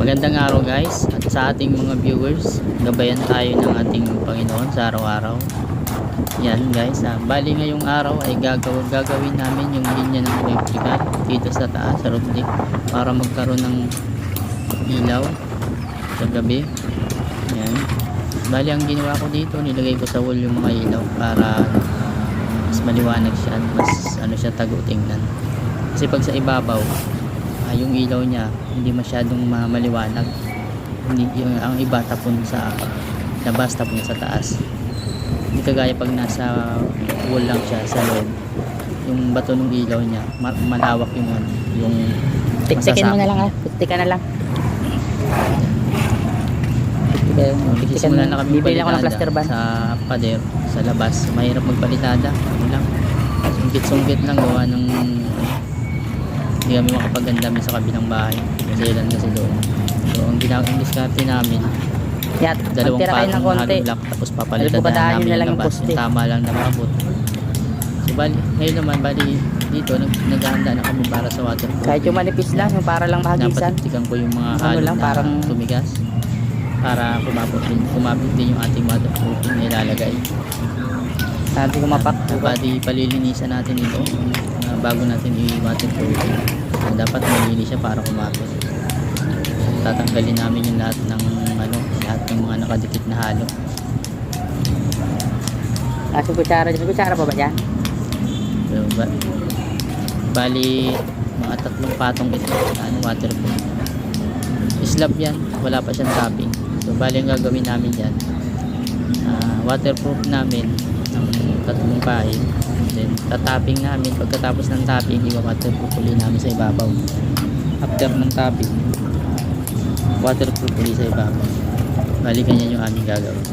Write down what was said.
Magandang araw guys, at sa ating mga viewers, gabayan tayo ng ating Panginoon sa araw-araw. Yan guys, bali ngayong araw ay gagawin namin yung linya ng electrical dito sa taas, sa roof deck, para magkaroon ng ilaw sa gabi. Yan. Bali ang ginawa ko dito, nilagay ko sa wall yung mga ilaw para mas maliwanag siya, mas siya tago tingnan. Kasi pag sa ibabaw, yung ilaw niya hindi masyadong maliwanag, ang iba tapon sa labas, tapon sa taas. Hindi kagaya pag nasa wall lang siya sa loob, yung bato ng ilaw niya malawak yung tiktikin mo na lang tiktikan na lang. Simula na kami bibili ako ng plaster band sa pader sa labas. Mahirap magpalitada, lang sungkit lang gawa ng hindi kami makapagandami sa kabilang bahay kasi ilan kasi doon. So ang ginagawang diskarte namin, dalawang patong hollow block, tapos papalitan na namin yung labas, yung tama lang na makabot. So bali, ngayon naman dito naghahanda na kami para sa waterproof. Kahit yung manipis lang, yung para lang mahagisan. Napatitigan ko yung mga hollow lang, na parang tumigas para kumabot din yung ating waterproofing na ilalagay. Sabi ko mapak. Palilinisan natin ito bago natin i-waterproofing. Dapat malinis siya para kumapit. Tatanggalin namin yung lahat ng mga nakadikit na halo. Yung kutsara pa ba dyan? So, bali mga 3 patong ito waterproof. Slab yan, wala pa siyang topping. So bali ang gagawin namin yan, waterproof namin ng 3 pahig. Then tatapping namin, pagkatapos ng tapping i-waterproof ulit namin sa ibabaw. After ng tapping, waterproof ulit sa ibabaw. Bali ganyan yung aming gagawin.